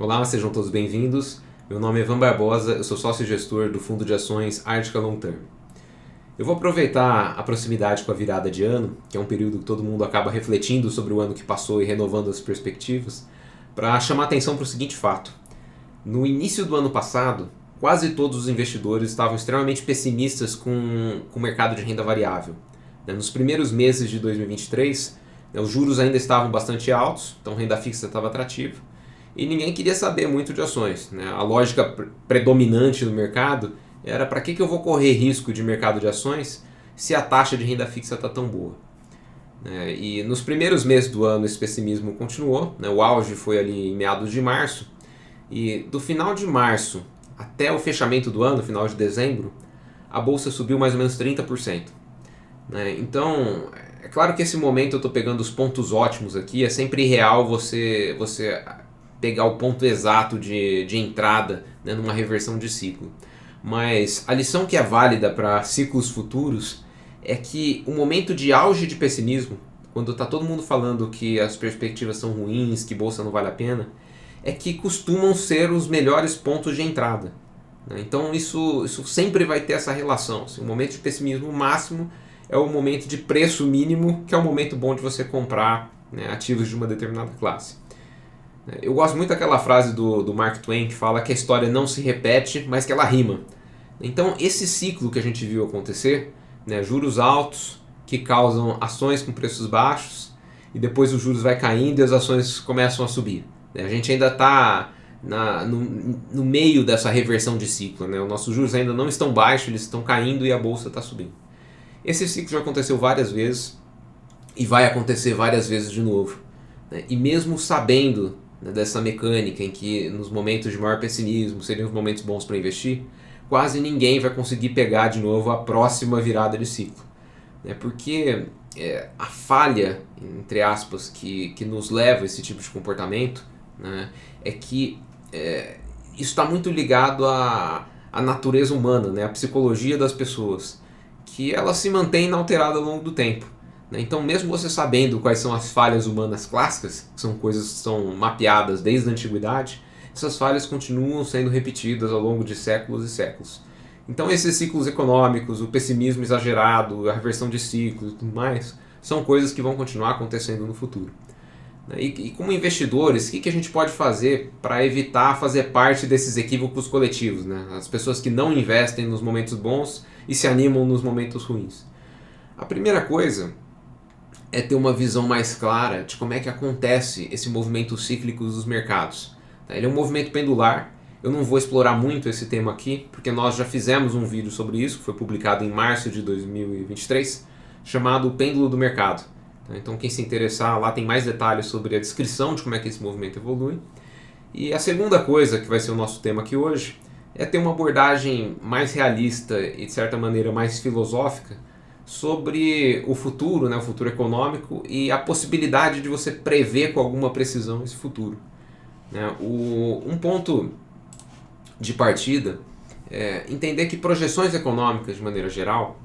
Olá, sejam todos bem-vindos. Meu nome é Ivan Barbosa, eu sou sócio-gestor do Fundo de Ações Arctica Long Term. Eu vou aproveitar a proximidade com a virada de ano, que é um período que todo mundo acaba refletindo sobre o ano que passou e renovando as perspectivas, para chamar atenção para o seguinte fato. No início do ano passado, quase todos os investidores estavam extremamente pessimistas com o mercado de renda variável. Nos primeiros meses de 2023, os juros ainda estavam bastante altos, então a renda fixa estava atrativa, e ninguém queria saber muito de ações. A lógica predominante no mercado era: para que eu vou correr risco de mercado de ações se a taxa de renda fixa está tão boa? E nos primeiros meses do ano esse pessimismo continuou, o auge foi ali em meados de março, e do final de março até o fechamento do ano, final de dezembro, a bolsa subiu mais ou menos 30%. Então, é claro que esse momento eu estou pegando os pontos ótimos aqui, é sempre irreal você pegar o ponto exato de entrada numa reversão de ciclo. Mas a lição que é válida para ciclos futuros é que o momento de auge de pessimismo, quando está todo mundo falando que as perspectivas são ruins, que bolsa não vale a pena, é que costumam ser os melhores pontos de entrada. Então isso sempre vai ter essa relação. O momento de pessimismo máximo é o momento de preço mínimo, que é o momento bom de você comprar ativos de uma determinada classe. Eu gosto muito daquela frase do Mark Twain que fala que a história não se repete, mas que ela rima. Então esse ciclo que a gente viu acontecer, juros altos que causam ações com preços baixos, e depois os juros vai caindo e as ações começam a subir. A gente ainda está no meio dessa reversão de ciclo. Os nossos juros ainda não estão baixos, eles estão caindo e a bolsa está subindo. Esse ciclo já aconteceu várias vezes e vai acontecer várias vezes de novo. E mesmo sabendo dessa mecânica em que nos momentos de maior pessimismo seriam os momentos bons para investir, quase ninguém vai conseguir pegar de novo a próxima virada de ciclo. Porque a falha, entre aspas, que nos leva a esse tipo de comportamento é que isso está muito ligado à natureza humana, à psicologia das pessoas, que ela se mantém inalterada ao longo do tempo. Então, mesmo você sabendo quais são as falhas humanas clássicas, que são coisas que são mapeadas desde a antiguidade, essas falhas continuam sendo repetidas ao longo de séculos e séculos. Então, esses ciclos econômicos, o pessimismo exagerado, a reversão de ciclos e tudo mais, são coisas que vão continuar acontecendo no futuro. E como investidores, o que a gente pode fazer para evitar fazer parte desses equívocos coletivos? As pessoas que não investem nos momentos bons e se animam nos momentos ruins. A primeira coisa é ter uma visão mais clara de como é que acontece esse movimento cíclico dos mercados. Ele é um movimento pendular. Eu não vou explorar muito esse tema aqui, porque nós já fizemos um vídeo sobre isso, que foi publicado em março de 2023, chamado O Pêndulo do Mercado. Então quem se interessar, lá tem mais detalhes sobre a descrição de como é que esse movimento evolui. E a segunda coisa, que vai ser o nosso tema aqui hoje, é ter uma abordagem mais realista e de certa maneira mais filosófica sobre o futuro, o futuro econômico, e a possibilidade de você prever com alguma precisão esse futuro. Um ponto de partida é entender que projeções econômicas, de maneira geral,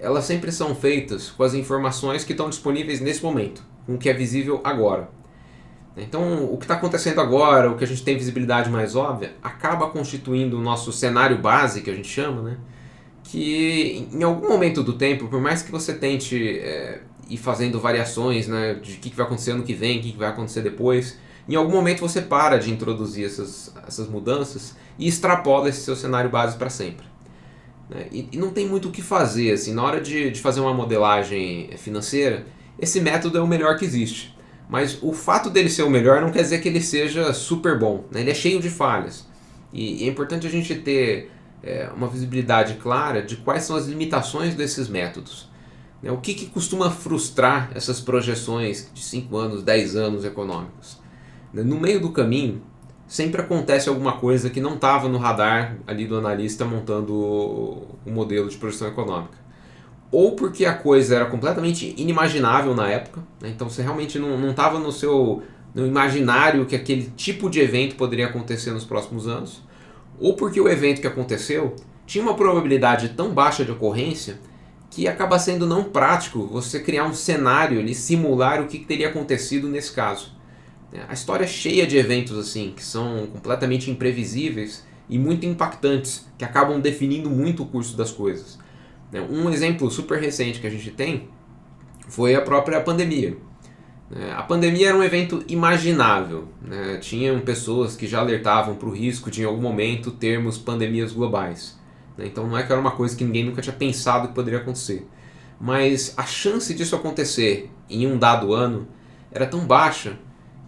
elas sempre são feitas com as informações que estão disponíveis nesse momento, com o que é visível agora. Então, o que está acontecendo agora, o que a gente tem visibilidade mais óbvia, acaba constituindo o nosso cenário base, que a gente chama, que em algum momento do tempo, por mais que você tente ir fazendo variações de o que vai acontecer ano que vem, o que vai acontecer depois, em algum momento você para de introduzir essas mudanças e extrapola esse seu cenário base para sempre. E não tem muito o que fazer, assim, na hora de fazer uma modelagem financeira, esse método é o melhor que existe. Mas o fato dele ser o melhor não quer dizer que ele seja super bom, Ele é cheio de falhas. E é importante a gente ter uma visibilidade clara de quais são as limitações desses métodos. O que costuma frustrar essas projeções de 5 anos, 10 anos econômicos? No meio do caminho, sempre acontece alguma coisa que não estava no radar ali do analista montando o modelo de projeção econômica. Ou porque a coisa era completamente inimaginável na época, então você realmente não estava no imaginário que aquele tipo de evento poderia acontecer nos próximos anos, ou porque o evento que aconteceu tinha uma probabilidade tão baixa de ocorrência que acaba sendo não prático você criar um cenário ali, simular o que teria acontecido nesse caso. A história é cheia de eventos assim, que são completamente imprevisíveis e muito impactantes, que acabam definindo muito o curso das coisas. Um exemplo super recente que a gente tem foi a própria pandemia. A pandemia era um evento imaginável, né? Tinham pessoas que já alertavam para o risco de em algum momento termos pandemias globais. Então não é que era uma coisa que ninguém nunca tinha pensado que poderia acontecer. Mas a chance disso acontecer em um dado ano era tão baixa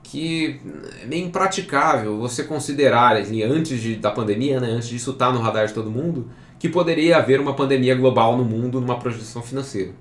que é meio impraticável você considerar ali, da pandemia, né, antes disso estar no radar de todo mundo, que poderia haver uma pandemia global no mundo numa projeção financeira.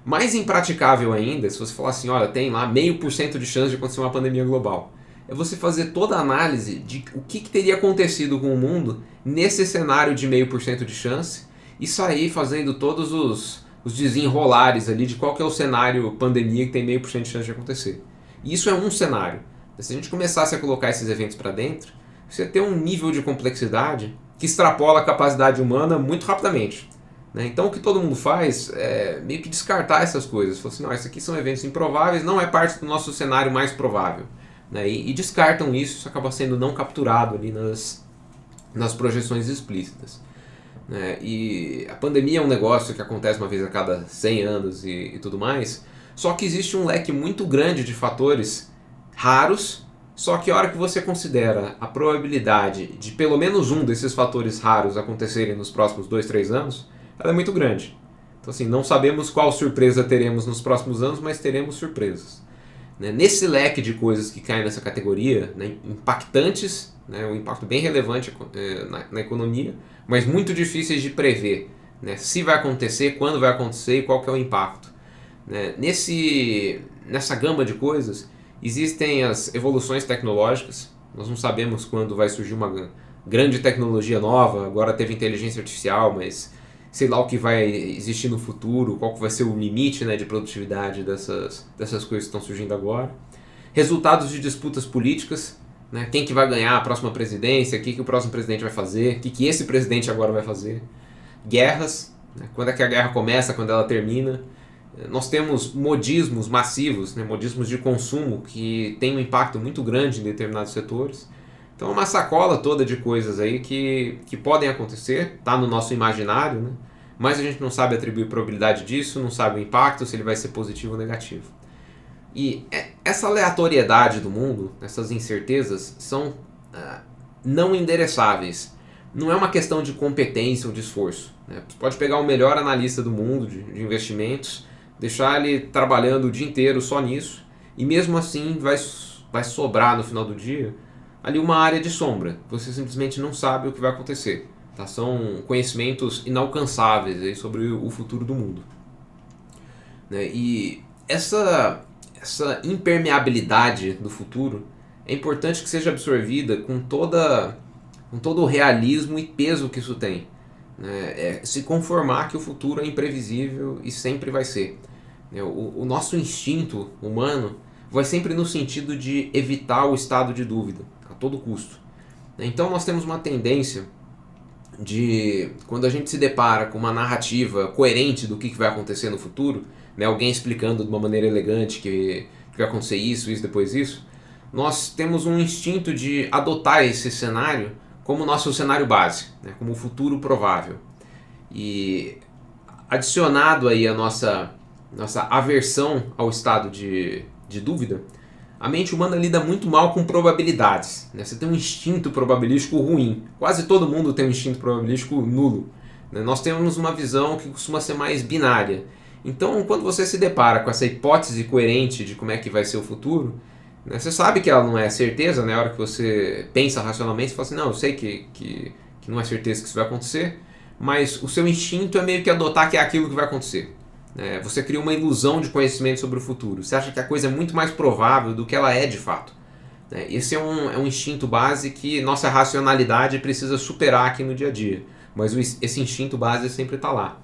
Mais impraticável ainda, se você falar assim, olha, tem lá 0,5% de chance de acontecer uma pandemia global, é você fazer toda a análise de o que teria acontecido com o mundo nesse cenário de 0,5% de chance e sair fazendo todos os desenrolares ali de qual que é o cenário pandemia que tem 0,5% de chance de acontecer. E isso é um cenário. Se a gente começasse a colocar esses eventos para dentro, você tem um nível de complexidade que extrapola a capacidade humana muito rapidamente. Então o que todo mundo faz é meio que descartar essas coisas. Fala assim, não, esses aqui são eventos improváveis, não é parte do nosso cenário mais provável. E descartam isso acaba sendo não capturado ali nas projeções explícitas. E a pandemia é um negócio que acontece uma vez a cada 100 anos e tudo mais, só que existe um leque muito grande de fatores raros, só que a hora que você considera a probabilidade de pelo menos um desses fatores raros acontecerem nos próximos 2, 3 anos, ela é muito grande. Então assim, não sabemos qual surpresa teremos nos próximos anos, mas teremos surpresas. Nesse leque de coisas que caem nessa categoria, impactantes, um impacto bem relevante na economia, mas muito difíceis de prever, se vai acontecer, quando vai acontecer e qual que é o impacto. Nessa gama de coisas, existem as evoluções tecnológicas. Nós não sabemos quando vai surgir uma grande tecnologia nova. Agora teve inteligência artificial, mas sei lá o que vai existir no futuro, qual que vai ser o limite de produtividade dessas coisas que estão surgindo agora. Resultados de disputas políticas, quem que vai ganhar a próxima presidência, o que o próximo presidente vai fazer, o que esse presidente agora vai fazer. Guerras, quando é que a guerra começa, quando ela termina. Nós temos modismos massivos, modismos de consumo que têm um impacto muito grande em determinados setores. Então é uma sacola toda de coisas aí que podem acontecer, está no nosso imaginário, mas a gente não sabe atribuir probabilidade disso, não sabe o impacto, se ele vai ser positivo ou negativo. E essa aleatoriedade do mundo, essas incertezas, são não endereçáveis. Não é uma questão de competência ou de esforço. Você pode pegar o melhor analista do mundo de investimentos, deixar ele trabalhando o dia inteiro só nisso, e mesmo assim vai sobrar no final do dia ali uma área de sombra. Você simplesmente não sabe o que vai acontecer. São conhecimentos inalcançáveis aí sobre o futuro do mundo. E essa impermeabilidade do futuro é importante que seja absorvida com todo o realismo e peso que isso tem. Se conformar que o futuro é imprevisível e sempre vai ser. O nosso instinto humano vai sempre no sentido de evitar o estado de dúvida, a todo custo. Então nós temos uma tendência de, quando a gente se depara com uma narrativa coerente do que vai acontecer no futuro, alguém explicando de uma maneira elegante que vai acontecer isso, depois isso, nós temos um instinto de adotar esse cenário como nosso cenário base, como o futuro provável. E adicionado aí a nossa aversão ao estado de dúvida, a mente humana lida muito mal com probabilidades. Você tem um instinto probabilístico ruim. Quase todo mundo tem um instinto probabilístico nulo. Nós temos uma visão que costuma ser mais binária. Então, quando você se depara com essa hipótese coerente de como é que vai ser o futuro, você sabe que ela não é certeza, na hora que você pensa racionalmente, você fala assim, não, eu sei que não é certeza que isso vai acontecer, mas o seu instinto é meio que adotar que é aquilo que vai acontecer. Você cria uma ilusão de conhecimento sobre o futuro. Você acha que a coisa é muito mais provável do que ela é de fato. Esse é um instinto base que nossa racionalidade precisa superar aqui no dia a dia. Mas esse instinto base sempre está lá.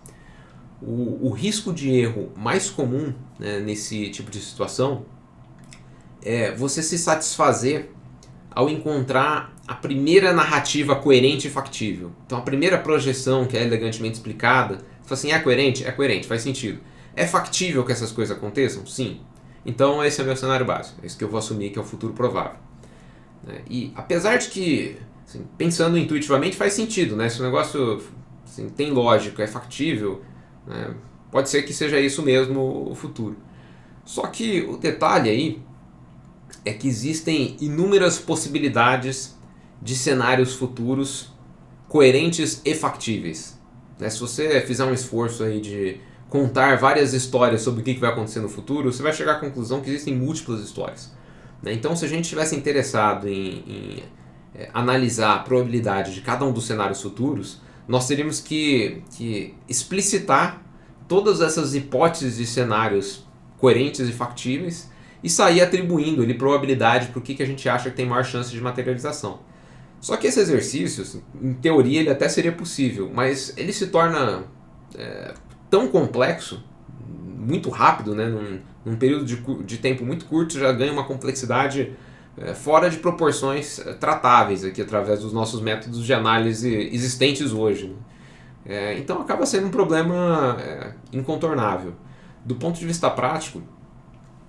O risco de erro mais comum nesse tipo de situação é você se satisfazer ao encontrar a primeira narrativa coerente e factível. Então a primeira projeção que é elegantemente explicada, você fala assim, é coerente? É coerente, faz sentido. É factível que essas coisas aconteçam? Sim. Então esse é o meu cenário básico, é isso que eu vou assumir que é o futuro provável. E apesar de que, assim, pensando intuitivamente, faz sentido, né? Se o negócio assim, tem lógica, é factível, né? Pode ser que seja isso mesmo o futuro. Só que o detalhe aí é que existem inúmeras possibilidades de cenários futuros coerentes e factíveis. Se você fizer um esforço aí de contar várias histórias sobre o que vai acontecer no futuro, você vai chegar à conclusão que existem múltiplas histórias. Então, se a gente estivesse interessado em analisar a probabilidade de cada um dos cenários futuros, nós teríamos que explicitar todas essas hipóteses de cenários coerentes e factíveis e sair atribuindo ali probabilidade para o que a gente acha que tem maior chance de materialização. Só que esse exercício, assim, em teoria, ele até seria possível, mas ele se torna tão complexo, muito rápido, né? Num período de tempo muito curto, já ganha uma complexidade fora de proporções tratáveis aqui através dos nossos métodos de análise existentes hoje. Né? Então acaba sendo um problema incontornável. Do ponto de vista prático,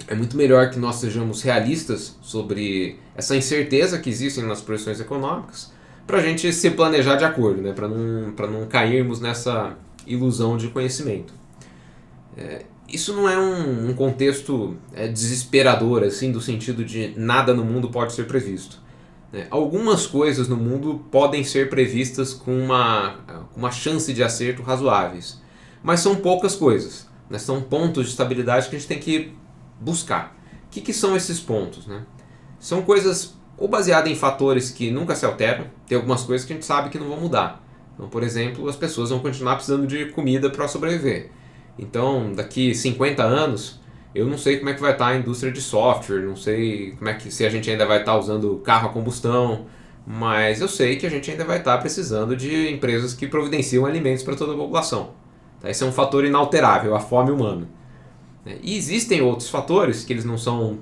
é muito melhor que nós sejamos realistas sobre essa incerteza que existe nas projeções econômicas para a gente se planejar de acordo, né? Para não cairmos nessa ilusão de conhecimento. Isso não é um contexto desesperador, assim, do sentido de nada no mundo pode ser previsto. Algumas coisas no mundo podem ser previstas com uma chance de acerto razoáveis, mas são poucas coisas. Né? São pontos de estabilidade que a gente tem que buscar. O que são esses pontos? Né? São coisas ou baseadas em fatores que nunca se alteram, tem algumas coisas que a gente sabe que não vão mudar. Então, por exemplo, as pessoas vão continuar precisando de comida para sobreviver. Então, daqui 50 anos, eu não sei como é que vai estar a indústria de software, não sei como se a gente ainda vai estar usando carro a combustão, mas eu sei que a gente ainda vai estar precisando de empresas que providenciam alimentos para toda a população. Esse é um fator inalterável, a fome humana. E existem outros fatores que eles não são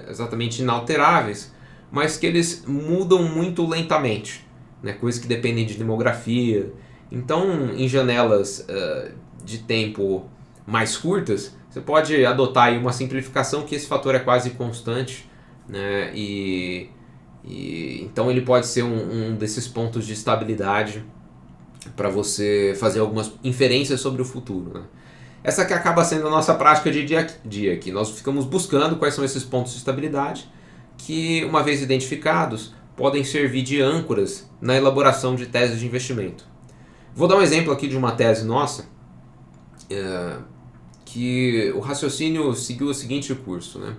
exatamente inalteráveis, mas que eles mudam muito lentamente, né? Coisas que dependem de demografia. Então, em janelas de tempo mais curtas, você pode adotar aí uma simplificação que esse fator é quase constante, né? Então ele pode ser um desses pontos de estabilidade para você fazer algumas inferências sobre o futuro. Né? Essa que acaba sendo a nossa prática de dia a dia aqui. Nós ficamos buscando quais são esses pontos de estabilidade que, uma vez identificados, podem servir de âncoras na elaboração de teses de investimento. Vou dar um exemplo aqui de uma tese nossa, que o raciocínio seguiu o seguinte curso. Né?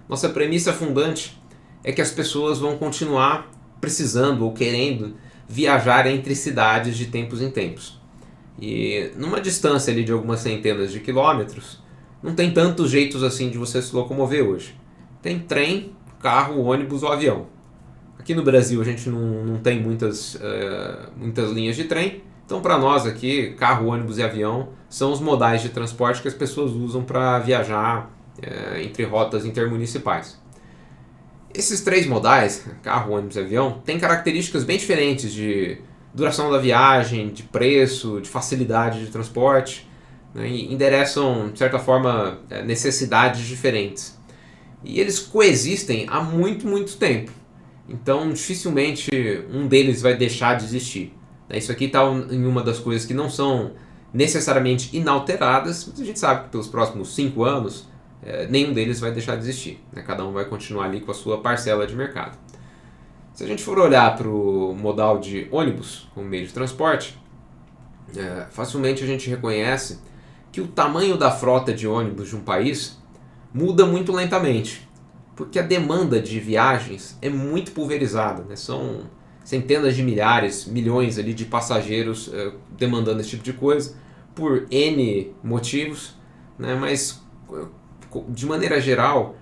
Nossa premissa fundante é que as pessoas vão continuar precisando ou querendo viajar entre cidades de tempos em tempos. E numa distância ali de algumas centenas de quilômetros, não tem tantos jeitos assim de você se locomover hoje. Tem trem, carro, ônibus ou avião. Aqui no Brasil a gente não tem muitas linhas de trem, então para nós aqui, carro, ônibus e avião são os modais de transporte que as pessoas usam para viajar entre rotas intermunicipais. Esses três modais, carro, ônibus e avião, têm características bem diferentes de duração da viagem, de preço, de facilidade de transporte, né, e endereçam, de certa forma, necessidades diferentes. E eles coexistem há muito, muito tempo. Então, dificilmente um deles vai deixar de existir. Isso aqui está em uma das coisas que não são necessariamente inalteradas, mas a gente sabe que pelos próximos 5 anos nenhum deles vai deixar de existir. Cada um vai continuar ali com a sua parcela de mercado. Se a gente for olhar para o modal de ônibus como meio de transporte, facilmente a gente reconhece que o tamanho da frota de ônibus de um país muda muito lentamente, porque a demanda de viagens é muito pulverizada, né? São centenas de milhares, milhões ali de passageiros demandando esse tipo de coisa, por N motivos, né? Mas de maneira geral,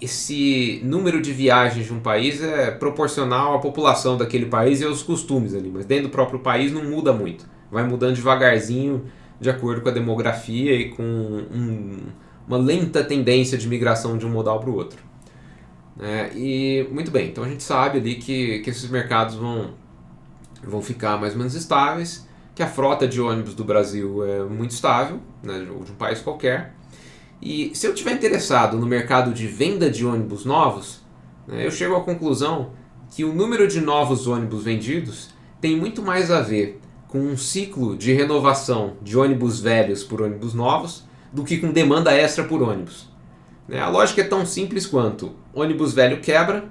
esse número de viagens de um país é proporcional à população daquele país e aos costumes ali, mas dentro do próprio país não muda muito, vai mudando devagarzinho de acordo com a demografia e com uma lenta tendência de migração de um modal para o outro. E muito bem, então a gente sabe ali que esses mercados vão ficar mais ou menos estáveis, que a frota de ônibus do Brasil é muito estável, né, ou de um país qualquer, E se eu estiver interessado no mercado de venda de ônibus novos, né, eu chego à conclusão que o número de novos ônibus vendidos tem muito mais a ver com um ciclo de renovação de ônibus velhos por ônibus novos do que com demanda extra por ônibus. A lógica é tão simples quanto: ônibus velho quebra,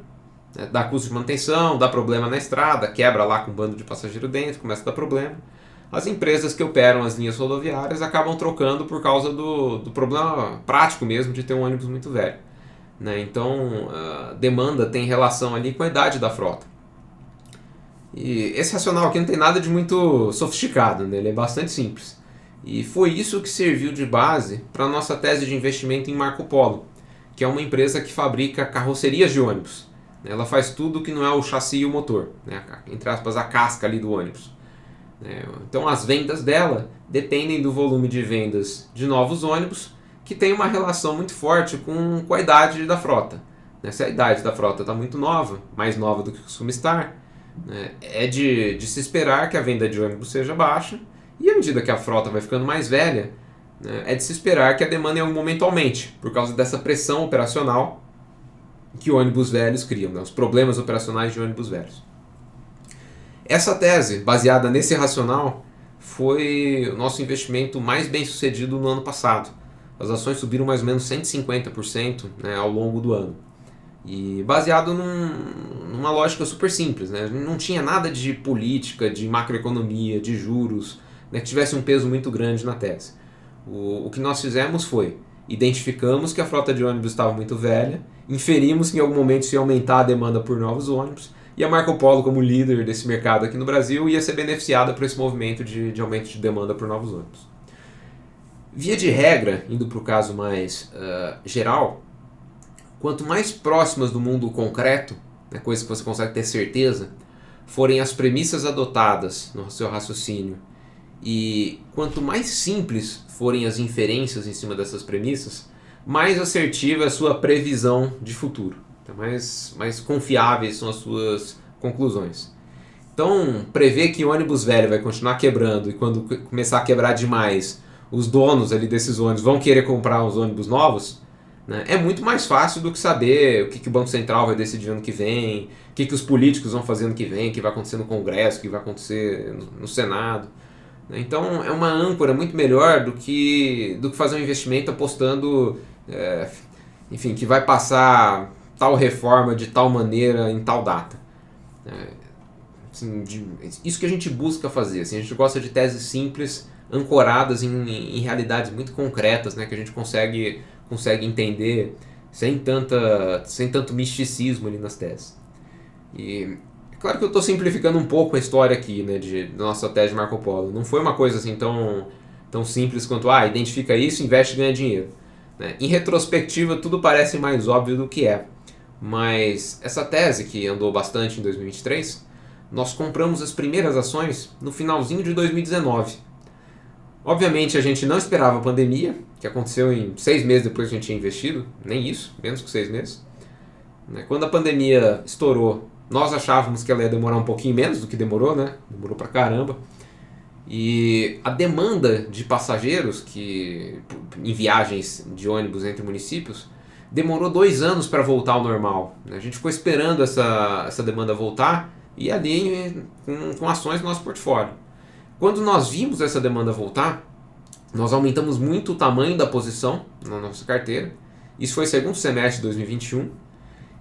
dá custo de manutenção, dá problema na estrada, quebra lá com um bando de passageiro dentro, começa a dar problema. As empresas que operam as linhas rodoviárias acabam trocando por causa do problema prático mesmo de ter um ônibus muito velho. Então, a demanda tem relação ali com a idade da frota. E esse racional aqui não tem nada de muito sofisticado, ele é bastante simples. E foi isso que serviu de base para a nossa tese de investimento em Marco Polo, que é uma empresa que fabrica carrocerias de ônibus. Ela faz tudo que não é o chassi e o motor, entre aspas, a casca ali do ônibus. Então as vendas dela dependem do volume de vendas de novos ônibus, que tem uma relação muito forte com a idade da frota. Se a idade da frota está muito nova, mais nova do que costuma estar, é de se esperar que a venda de ônibus seja baixa, e à medida que a frota vai ficando mais velha, é de se esperar que a demanda em algum momento aumente, por causa dessa pressão operacional que ônibus velhos criam, os problemas operacionais de ônibus velhos. Essa tese, baseada nesse racional, foi o nosso investimento mais bem sucedido no ano passado. As ações subiram mais ou menos 150% ao longo do ano. E baseado numa lógica super simples. Não tinha nada de política, de macroeconomia, de juros, que tivesse um peso muito grande na tese. O que nós fizemos foi: identificamos que a frota de ônibus estava muito velha, inferimos que em algum momento isso ia aumentar a demanda por novos ônibus, e a Marco Polo, como líder desse mercado aqui no Brasil, ia ser beneficiada por esse movimento de aumento de demanda por novos ônibus. Via de regra, indo para o caso mais geral, quanto mais próximas do mundo concreto, coisas que você consegue ter certeza, forem as premissas adotadas no seu raciocínio, e quanto mais simples forem as inferências em cima dessas premissas, mais assertiva é a sua previsão de futuro. Então, mais confiáveis são as suas conclusões. Então, prever que o ônibus velho vai continuar quebrando e quando começar a quebrar demais, os donos ali desses ônibus vão querer comprar uns ônibus novos, é muito mais fácil do que saber o que o Banco Central vai decidir ano que vem, o que os políticos vão fazer ano que vem, o que vai acontecer no Congresso, o que vai acontecer no Senado. Então é uma âncora muito melhor do que fazer um investimento apostando que vai passar tal reforma de tal maneira em tal data. Isso que a gente busca fazer. A gente gosta de teses simples, ancoradas em realidades muito concretas, que a gente consegue entender sem tanto misticismo ali nas teses. E claro que eu estou simplificando um pouco a história aqui, da nossa tese de Marco Polo. Não foi uma coisa assim tão simples quanto identifica isso, investe e ganha dinheiro. Em retrospectiva, tudo parece mais óbvio do que é. Mas essa tese, que andou bastante em 2023, nós compramos as primeiras ações no finalzinho de 2019. Obviamente a gente não esperava a pandemia, que aconteceu em 6 meses depois que a gente tinha investido, nem isso, menos que 6 meses. Quando a pandemia estourou, nós achávamos que ela ia demorar um pouquinho menos do que demorou, demorou pra caramba. E a demanda de passageiros em viagens de ônibus entre municípios demorou 2 anos para voltar ao normal. A gente ficou esperando essa demanda voltar e ali com ações no nosso portfólio. Quando nós vimos essa demanda voltar, nós aumentamos muito o tamanho da posição na nossa carteira. Isso foi segundo semestre de 2021.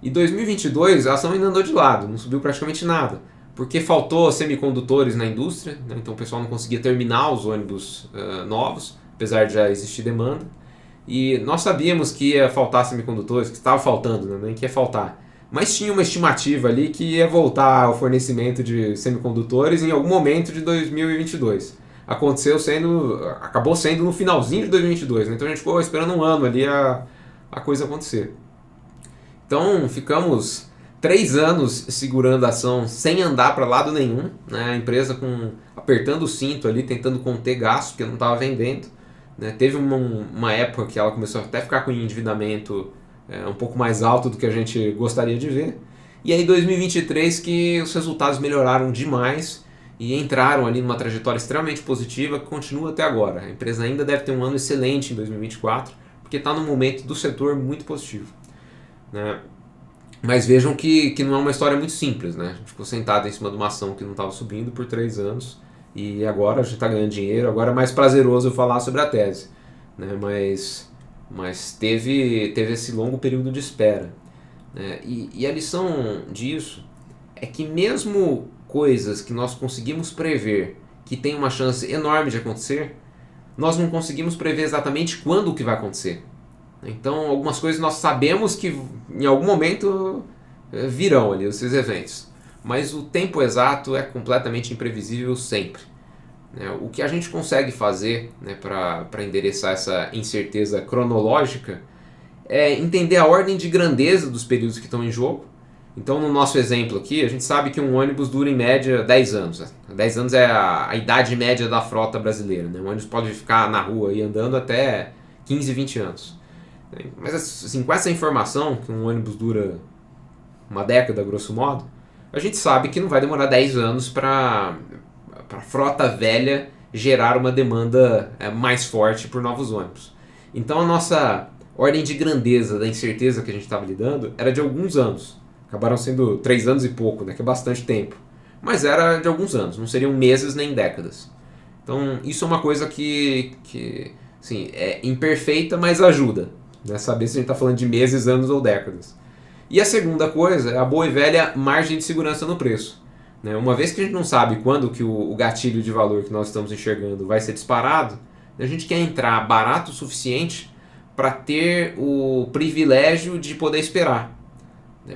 E 2022 a ação ainda andou de lado, não subiu praticamente nada, porque faltou semicondutores na indústria, então o pessoal não conseguia terminar os ônibus novos, apesar de já existir demanda. E nós sabíamos que ia faltar semicondutores, que estava faltando, nem que ia faltar. Mas tinha uma estimativa ali que ia voltar ao fornecimento de semicondutores em algum momento de 2022. Acabou sendo no finalzinho de 2022, então a gente ficou esperando um ano ali a coisa acontecer. Então ficamos 3 anos segurando a ação sem andar para lado nenhum, a empresa apertando o cinto ali, tentando conter gasto, porque não estava vendendo. Teve uma época que ela começou até a ficar com endividamento um pouco mais alto do que a gente gostaria de ver. E aí 2023 que os resultados melhoraram demais e entraram ali numa trajetória extremamente positiva que continua até agora. A empresa ainda deve ter um ano excelente em 2024, porque está num momento do setor muito positivo, né? Mas vejam que não é uma história muito simples, né? A gente ficou sentado em cima de uma ação que não estava subindo por 3 anos e agora a gente está ganhando dinheiro, agora é mais prazeroso eu falar sobre a tese, né? Mas teve esse longo período de espera, né? E a lição disso é que mesmo coisas que nós conseguimos prever que tem uma chance enorme de acontecer, nós não conseguimos prever exatamente quando o que vai acontecer. Então, algumas coisas nós sabemos que em algum momento virão ali esses eventos, mas o tempo exato é completamente imprevisível sempre. O que a gente consegue fazer, né, para endereçar essa incerteza cronológica é entender a ordem de grandeza dos períodos que estão em jogo. Então, no nosso exemplo aqui, a gente sabe que um ônibus dura em média 10 anos. 10 anos é a idade média da frota brasileira, né? Um ônibus pode ficar na rua e andando até 15, 20 anos. Mas assim, com essa informação, que um ônibus dura uma década, grosso modo, a gente sabe que não vai demorar 10 anos para a frota velha gerar uma demanda mais forte por novos ônibus. Então a nossa ordem de grandeza da incerteza que a gente estava lidando era de alguns anos. Acabaram sendo 3 anos e pouco, né, que é bastante tempo. Mas era de alguns anos, não seriam meses nem décadas. Então isso é uma coisa que assim, é imperfeita, mas ajuda, né, saber se a gente está falando de meses, anos ou décadas. E a segunda coisa é a boa e velha margem de segurança no preço. Né? Uma vez que a gente não sabe quando que o gatilho de valor que nós estamos enxergando vai ser disparado, a gente quer entrar barato o suficiente para ter o privilégio de poder esperar.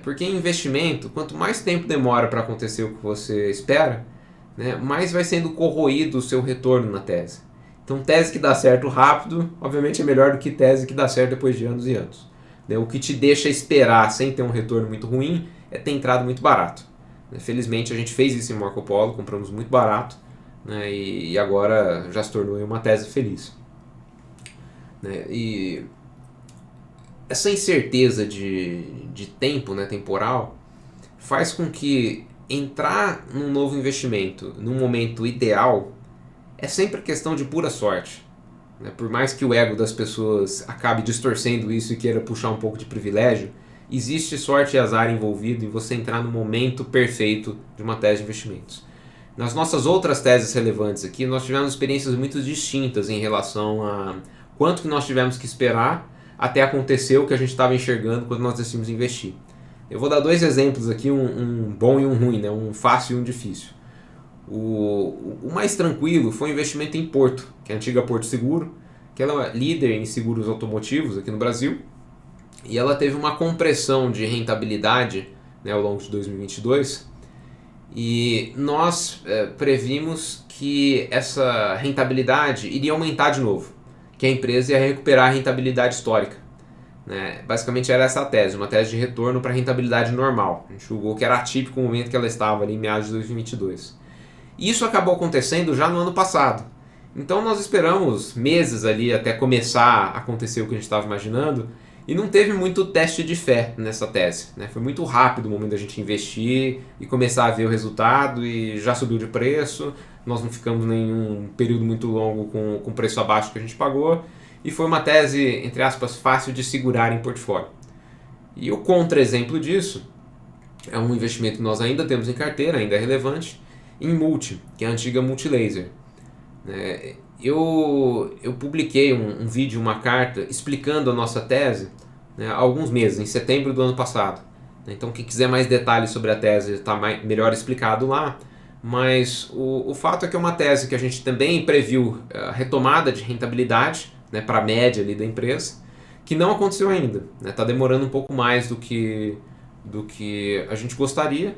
Porque em investimento, quanto mais tempo demora para acontecer o que você espera, né, mais vai sendo corroído o seu retorno na tese. Então, tese que dá certo rápido, obviamente é melhor do que tese que dá certo depois de anos e anos. O que te deixa esperar sem ter um retorno muito ruim é ter entrado muito barato. Felizmente a gente fez isso em Marco Polo, compramos muito barato, né, e agora já se tornou uma tese feliz. E essa incerteza de tempo, né, temporal, faz com que entrar num novo investimento num momento ideal é sempre questão de pura sorte. Por mais que o ego das pessoas acabe distorcendo isso e queira puxar um pouco de privilégio, existe sorte e azar envolvido em você entrar no momento perfeito de uma tese de investimentos. Nas nossas outras teses relevantes aqui, nós tivemos experiências muito distintas em relação a quanto que nós tivemos que esperar até acontecer o que a gente estava enxergando quando nós decidimos investir. Eu vou dar 2 exemplos aqui, um bom e um ruim, né? Um fácil e um difícil. O mais tranquilo foi o investimento em Porto, que é a antiga Porto Seguro, que ela é líder em seguros automotivos aqui no Brasil, e ela teve uma compressão de rentabilidade, né, ao longo de 2022, e nós previmos que essa rentabilidade iria aumentar de novo, que a empresa ia recuperar a rentabilidade histórica. Né? Basicamente era essa a tese, uma tese de retorno para a rentabilidade normal. A gente julgou que era atípico o momento que ela estava ali em meados de 2022. Isso acabou acontecendo já no ano passado. Então nós esperamos meses ali até começar a acontecer o que a gente estava imaginando e não teve muito teste de fé nessa tese. Né? Foi muito rápido o momento da gente investir e começar a ver o resultado e já subiu de preço. Nós não ficamos nenhum período muito longo com preço abaixo que a gente pagou e foi uma tese, entre aspas, fácil de segurar em portfólio. E o contra-exemplo disso é um investimento que nós ainda temos em carteira, ainda é relevante, em Multi, que é a antiga Multilaser. Eu publiquei um vídeo, uma carta, explicando a nossa tese, né, há alguns meses, em setembro do ano passado. Então quem quiser mais detalhes sobre a tese está melhor explicado lá. Mas o fato é que é uma tese que a gente também previu a retomada de rentabilidade, né, para a média ali da empresa, que não aconteceu ainda. Está demorando um pouco mais do que a gente gostaria.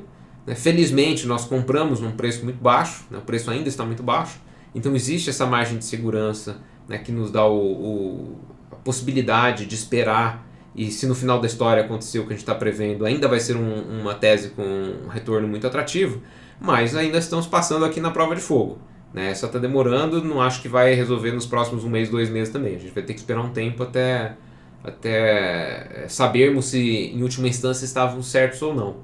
Felizmente nós compramos num preço muito baixo, né, o preço ainda está muito baixo, então existe essa margem de segurança, né, que nos dá a possibilidade de esperar e se no final da história acontecer o que a gente está prevendo, ainda vai ser uma tese com um retorno muito atrativo, mas ainda estamos passando aqui na prova de fogo. Né? Essa está demorando, não acho que vai resolver nos próximos 1 mês, 2 meses também. A gente vai ter que esperar um tempo até sabermos se em última instância estávamos certos ou não.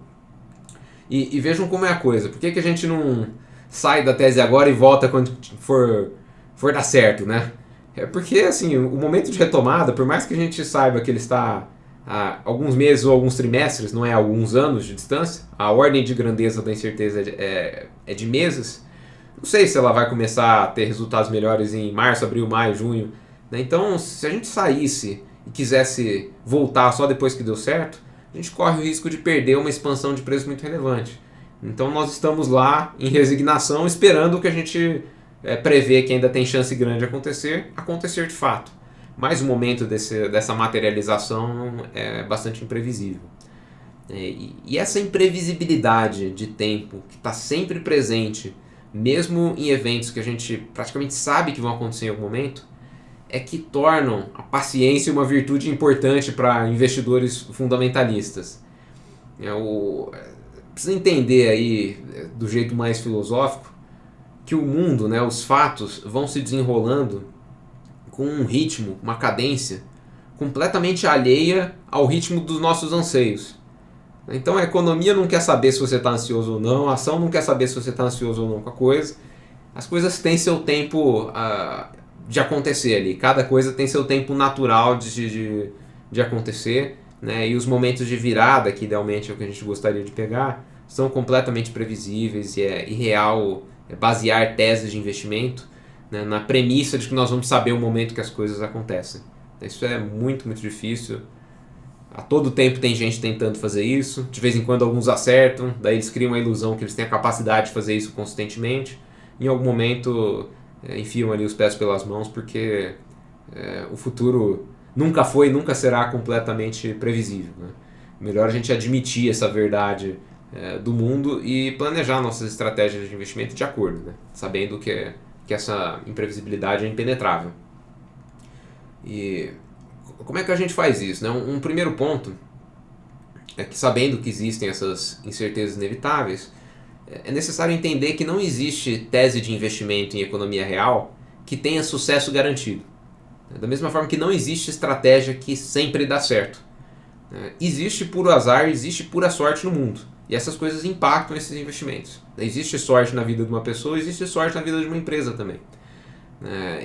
E vejam como é a coisa. Por que a gente não sai da tese agora e volta quando for dar certo, né? É porque, assim, o momento de retomada, por mais que a gente saiba que ele está a alguns meses ou alguns trimestres, não é alguns anos de distância, a ordem de grandeza da incerteza é de meses. Não sei se ela vai começar a ter resultados melhores em março, abril, maio, junho. Né? Então, se a gente saísse e quisesse voltar só depois que deu certo, a gente corre o risco de perder uma expansão de preço muito relevante. Então, nós estamos lá em resignação, esperando o que a gente prevê que ainda tem chance grande de acontecer de fato. Mas o momento dessa materialização é bastante imprevisível. E essa imprevisibilidade de tempo que está sempre presente, mesmo em eventos que a gente praticamente sabe que vão acontecer em algum momento, é que tornam a paciência uma virtude importante para investidores fundamentalistas. Precisa entender aí, do jeito mais filosófico, que o mundo, né, os fatos, vão se desenrolando com um ritmo, uma cadência completamente alheia ao ritmo dos nossos anseios. Então a economia não quer saber se você está ansioso ou não, a ação não quer saber se você está ansioso ou não com a coisa. As coisas têm seu tempo de acontecer ali, cada coisa tem seu tempo natural de acontecer, né? E os momentos de virada, que idealmente é o que a gente gostaria de pegar, são completamente previsíveis e é irreal basear teses de investimento, né, na premissa de que nós vamos saber o momento que as coisas acontecem. Isso é muito, muito difícil. A todo tempo tem gente tentando fazer isso, de vez em quando alguns acertam, daí eles criam a ilusão que eles têm a capacidade de fazer isso consistentemente, em algum momento enfiam ali os pés pelas mãos, porque o futuro nunca foi e nunca será completamente previsível. Né? Melhor a gente admitir essa verdade do mundo e planejar nossas estratégias de investimento de acordo, né? Sabendo que essa imprevisibilidade é impenetrável. E como é que a gente faz isso? Né? Um primeiro ponto é que, sabendo que existem essas incertezas inevitáveis, é necessário entender que não existe tese de investimento em economia real que tenha sucesso garantido. Da mesma forma que não existe estratégia que sempre dá certo. Existe puro azar, existe pura sorte no mundo. E essas coisas impactam esses investimentos. Existe sorte na vida de uma pessoa, existe sorte na vida de uma empresa também.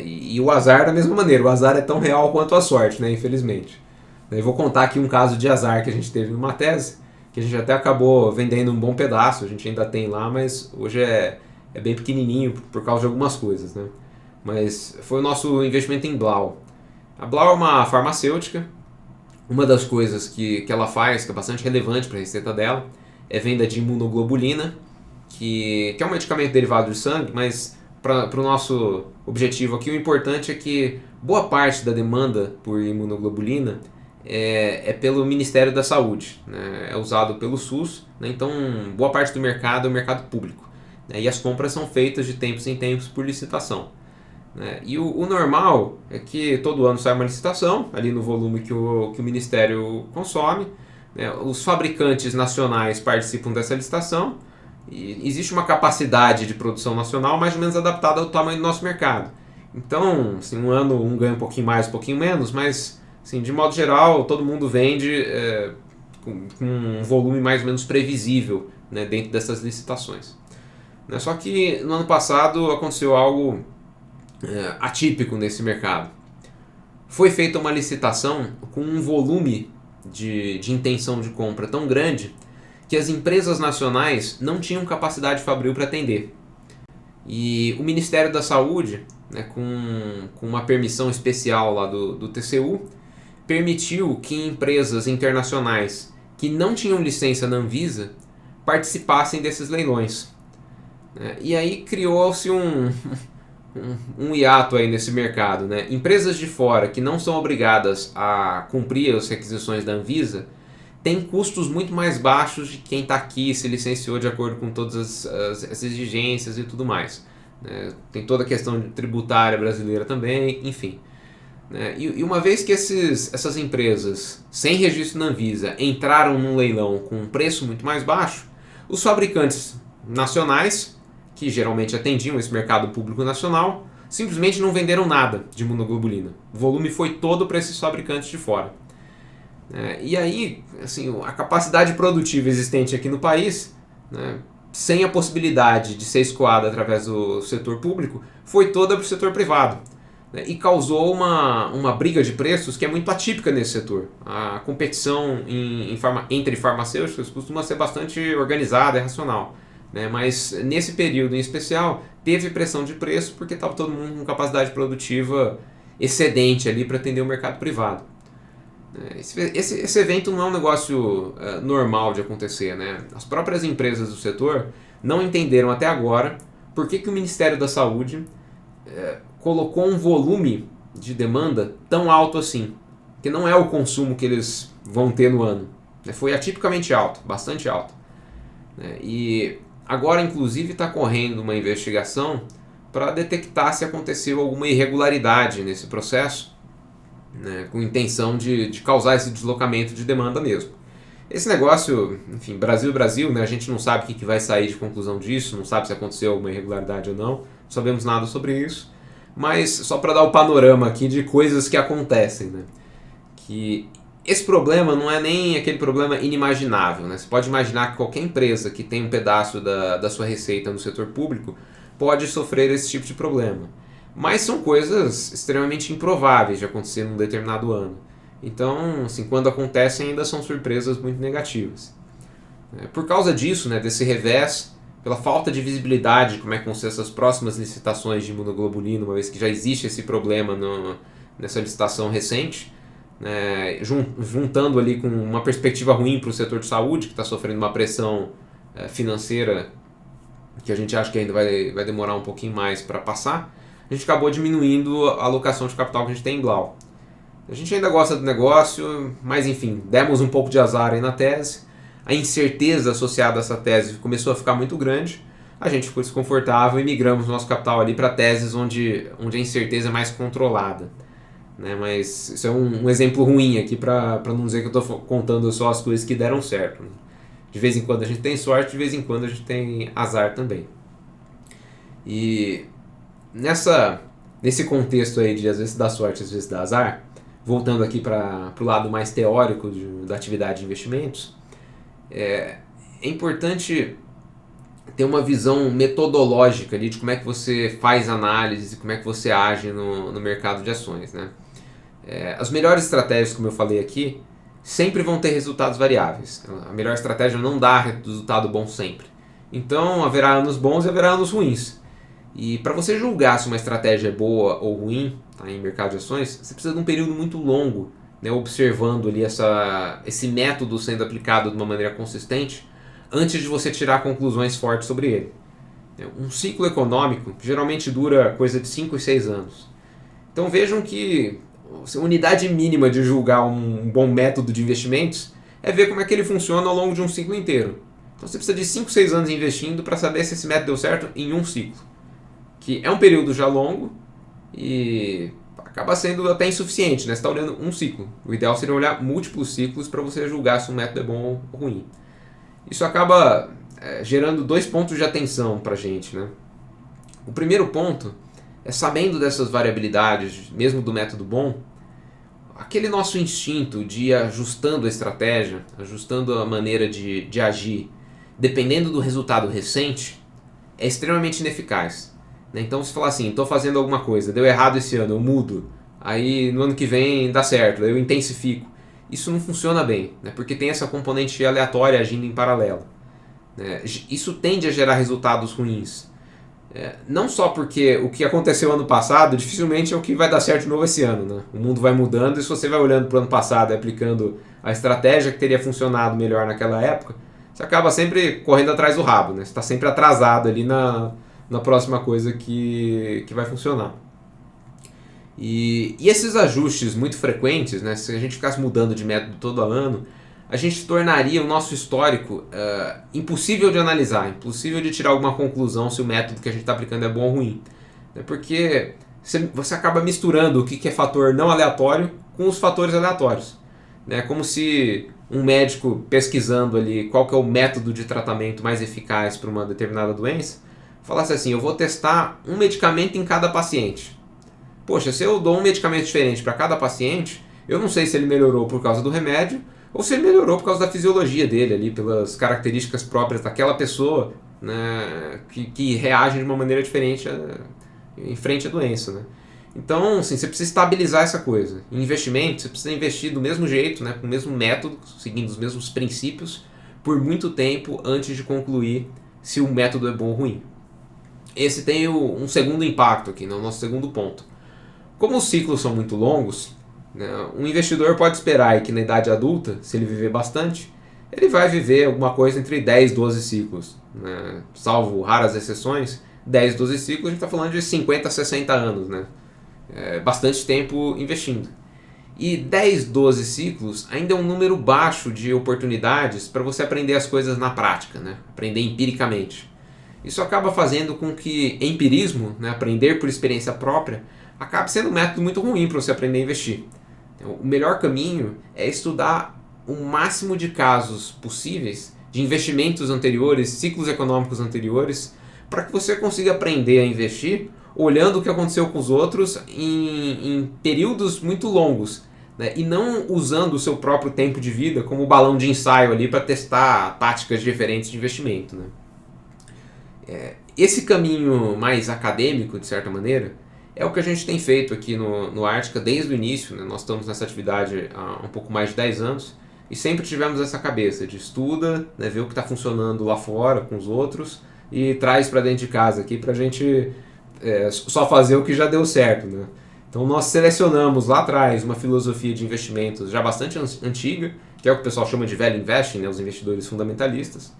E o azar da mesma maneira, o azar é tão real quanto a sorte, né, infelizmente. Eu vou contar aqui um caso de azar que a gente teve numa tese, que a gente até acabou vendendo um bom pedaço, a gente ainda tem lá, mas hoje é bem pequenininho por causa de algumas coisas. Né? Mas foi o nosso investimento em Blau. A Blau é uma farmacêutica, uma das coisas que ela faz, que é bastante relevante para a receita dela, é venda de imunoglobulina, que é um medicamento derivado de sangue, mas para o nosso objetivo aqui, o importante é que boa parte da demanda por imunoglobulina é pelo Ministério da Saúde, né? É usado pelo SUS, né? Então boa parte do mercado é o mercado público, né? E as compras são feitas de tempos em tempos por licitação. Né? E o normal é que todo ano sai uma licitação, ali no volume que o Ministério consome, né? Os fabricantes nacionais participam dessa licitação e existe uma capacidade de produção nacional mais ou menos adaptada ao tamanho do nosso mercado. Então, assim, um ano um ganha um pouquinho mais, um pouquinho menos, mas assim, de modo geral todo mundo vende com um volume mais ou menos previsível, né, dentro dessas licitações. Né? Só que no ano passado aconteceu algo atípico nesse mercado. Foi feita uma licitação com um volume de intenção de compra tão grande que as empresas nacionais não tinham capacidade fabril para atender. E o Ministério da Saúde, né, com uma permissão especial lá do TCU, permitiu que empresas internacionais que não tinham licença na Anvisa participassem desses leilões. E aí criou-se um hiato aí nesse mercado. Né? Empresas de fora que não são obrigadas a cumprir as requisições da Anvisa têm custos muito mais baixos de quem está aqui, se licenciou de acordo com todas as exigências e tudo mais. Tem toda a questão tributária brasileira também, enfim. E uma vez que essas empresas sem registro na Anvisa entraram num leilão com um preço muito mais baixo, os fabricantes nacionais, que geralmente atendiam esse mercado público nacional, simplesmente não venderam nada de imunoglobulina. O volume foi todo para esses fabricantes de fora. E aí, assim, a capacidade produtiva existente aqui no país, né, sem a possibilidade de ser escoada através do setor público, foi toda para o setor privado. né, e causou uma briga de preços que é muito atípica nesse setor. A competição entre farmacêuticos costuma ser bastante organizada e racional, né, mas nesse período em especial teve pressão de preço porque estava todo mundo com capacidade produtiva excedente ali para atender o mercado privado. Esse evento não é um negócio normal de acontecer, né? As próprias empresas do setor não entenderam até agora por que o Ministério da Saúde colocou um volume de demanda tão alto assim, que não é o consumo que eles vão ter no ano. Foi atipicamente alto, bastante alto. E agora, inclusive, está correndo uma investigação para detectar se aconteceu alguma irregularidade nesse processo, né, com intenção de causar esse deslocamento de demanda mesmo. Esse negócio, enfim, Brasil, né, a gente não sabe o que vai sair de conclusão disso, não sabe se aconteceu alguma irregularidade ou não sabemos nada sobre isso, mas só para dar o panorama aqui de coisas que acontecem, né, que esse problema não é nem aquele problema inimaginável, né? Você pode imaginar que qualquer empresa que tem um pedaço da sua receita no setor público pode sofrer esse tipo de problema. Mas são coisas extremamente improváveis de acontecer num determinado ano. Então, assim, quando acontecem, ainda são surpresas muito negativas. Por causa disso, né, desse revés, pela falta de visibilidade de como é que vão ser essas próximas licitações de imunoglobulina, uma vez que já existe esse problema nessa licitação recente, né, juntando ali com uma perspectiva ruim para o setor de saúde, que está sofrendo uma pressão financeira que a gente acha que ainda vai demorar um pouquinho mais para passar, a gente acabou diminuindo a alocação de capital que a gente tem em Blau. A gente ainda gosta do negócio, mas enfim, demos um pouco de azar aí na tese. A incerteza associada a essa tese começou a ficar muito grande. A gente ficou desconfortável e migramos nosso capital ali para teses onde a incerteza é mais controlada. Né? Mas isso é um exemplo ruim aqui para não dizer que eu estou contando só as coisas que deram certo. Né? De vez em quando a gente tem sorte, de vez em quando a gente tem azar também. E nesse contexto aí de às vezes dar sorte, às vezes dar azar, voltando aqui para o lado mais teórico da atividade de investimentos, é importante ter uma visão metodológica ali de como é que você faz análise e como é que você age no mercado de ações. Né? As melhores estratégias, como eu falei aqui, sempre vão ter resultados variáveis. A melhor estratégia não dá resultado bom sempre. Então haverá anos bons e haverá anos ruins. E para você julgar se uma estratégia é boa ou ruim, tá, em mercado de ações, você precisa de um período muito longo, né, observando ali esse método sendo aplicado de uma maneira consistente, antes de você tirar conclusões fortes sobre ele. Um ciclo econômico geralmente dura coisa de 5 e 6 anos. Então vejam que a unidade mínima de julgar um bom método de investimentos é ver como é que ele funciona ao longo de um ciclo inteiro. Então você precisa de 5, 6 anos investindo para saber se esse método deu certo em um ciclo. Que é um período já longo e acaba sendo até insuficiente, né? Você está olhando um ciclo. O ideal seria olhar múltiplos ciclos para você julgar se um método é bom ou ruim. Isso acaba gerando 2 pontos de atenção para a gente, né? O primeiro ponto é, sabendo dessas variabilidades, mesmo do método bom, aquele nosso instinto de ir ajustando a estratégia, ajustando a maneira de agir, dependendo do resultado recente, é extremamente ineficaz. Então, se falar assim, estou fazendo alguma coisa, deu errado esse ano, eu mudo, aí no ano que vem dá certo, eu intensifico. Isso não funciona bem, né? Porque tem essa componente aleatória agindo em paralelo. Isso tende a gerar resultados ruins. Não só porque o que aconteceu ano passado dificilmente é o que vai dar certo de novo esse ano. Né? O mundo vai mudando e se você vai olhando para o ano passado e aplicando a estratégia que teria funcionado melhor naquela época, você acaba sempre correndo atrás do rabo. Né? Você está sempre atrasado ali na próxima coisa que vai funcionar. E esses ajustes muito frequentes, né, se a gente ficasse mudando de método todo ano, a gente tornaria o nosso histórico impossível de analisar, impossível de tirar alguma conclusão se o método que a gente está aplicando é bom ou ruim. Porque você acaba misturando o que é fator não aleatório com os fatores aleatórios. É como se um médico pesquisando ali qual que é o método de tratamento mais eficaz para uma determinada doença, falasse assim, eu vou testar um medicamento em cada paciente. Poxa, se eu dou um medicamento diferente para cada paciente, eu não sei se ele melhorou por causa do remédio ou se ele melhorou por causa da fisiologia dele, ali, pelas características próprias daquela pessoa, né, que reagem de uma maneira diferente em frente à doença. Né? Então, assim, você precisa estabilizar essa coisa. Em investimento, você precisa investir do mesmo jeito, né, com o mesmo método, seguindo os mesmos princípios, por muito tempo antes de concluir se o método é bom ou ruim. Esse tem um segundo impacto aqui, né, o nosso segundo ponto. Como os ciclos são muito longos, né, um investidor pode esperar que na idade adulta, se ele viver bastante, ele vai viver alguma coisa entre 10 e 12 ciclos. Né? Salvo raras exceções, 10, 12 ciclos, a gente está falando de 50, 60 anos. Né? Bastante tempo investindo. E 10, 12 ciclos ainda é um número baixo de oportunidades para você aprender as coisas na prática, né? Aprender empiricamente. Isso acaba fazendo com que empirismo, né, aprender por experiência própria, acabe sendo um método muito ruim para você aprender a investir. Então, o melhor caminho é estudar o máximo de casos possíveis de investimentos anteriores, ciclos econômicos anteriores, para que você consiga aprender a investir olhando o que aconteceu com os outros em períodos muito longos, né? E não usando o seu próprio tempo de vida como balão de ensaio ali para testar táticas diferentes de investimento. Né? Esse caminho mais acadêmico, de certa maneira, é o que a gente tem feito aqui no Ártica desde o início. Né? Nós estamos nessa atividade há um pouco mais de 10 anos e sempre tivemos essa cabeça de estuda, né, ver o que está funcionando lá fora com os outros e traz para dentro de casa aqui para a gente só fazer o que já deu certo. Né? Então nós selecionamos lá atrás uma filosofia de investimentos já bastante antiga, que é o que o pessoal chama de value investing, né, os investidores fundamentalistas,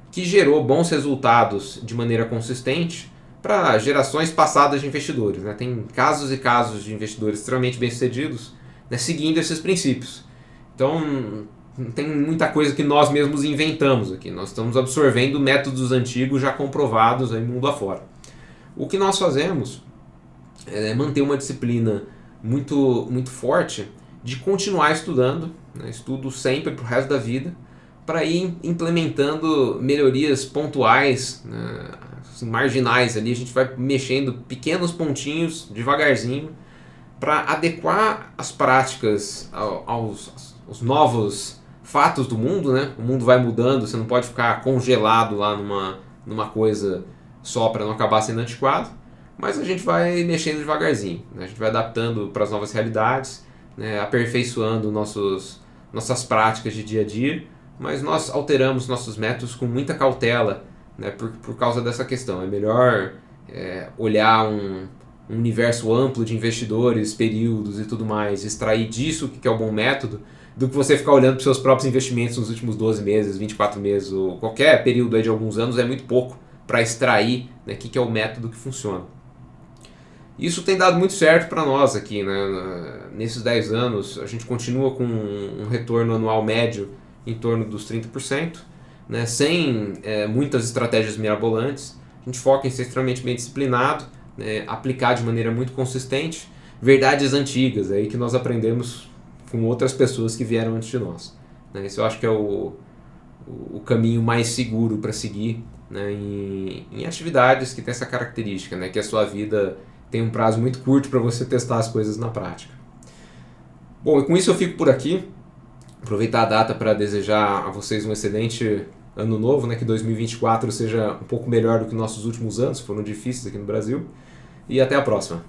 que gerou bons resultados de maneira consistente para gerações passadas de investidores. Né? Tem casos e casos de investidores extremamente bem-sucedidos, né, seguindo esses princípios. Então, não tem muita coisa que nós mesmos inventamos aqui. Nós estamos absorvendo métodos antigos já comprovados aí mundo afora. O que nós fazemos é manter uma disciplina muito, muito forte de continuar estudando, né? Estudo sempre para o resto da vida, para ir implementando melhorias pontuais, né? Assim, marginais ali. A gente vai mexendo pequenos pontinhos devagarzinho para adequar as práticas aos novos fatos do mundo. Né? O mundo vai mudando, você não pode ficar congelado lá numa coisa só para não acabar sendo antiquado, mas a gente vai mexendo devagarzinho, né? A gente vai adaptando para as novas realidades, né? Aperfeiçoando nossas práticas de dia a dia, mas nós alteramos nossos métodos com muita cautela, né? por causa dessa questão. É melhor olhar um universo amplo de investidores, períodos e tudo mais, extrair disso o que é o bom método, do que você ficar olhando para os seus próprios investimentos nos últimos 12 meses, 24 meses, ou qualquer período aí de alguns anos. É muito pouco para extrair, né, o que é o método que funciona. Isso tem dado muito certo para nós aqui. Né? Nesses 10 anos, a gente continua com um retorno anual médio em torno dos 30%, né? Sem muitas estratégias mirabolantes. A gente foca em ser extremamente bem disciplinado, né? Aplicar de maneira muito consistente verdades antigas aí que nós aprendemos com outras pessoas que vieram antes de nós. Né? Esse eu acho que é o caminho mais seguro para seguir, né, em atividades que tem essa característica, né, que a sua vida tem um prazo muito curto para você testar as coisas na prática. Bom, e com isso eu fico por aqui. Aproveitar a data para desejar a vocês um excelente ano novo, né, que 2024 seja um pouco melhor do que nossos últimos anos, foram difíceis aqui no Brasil. E até a próxima.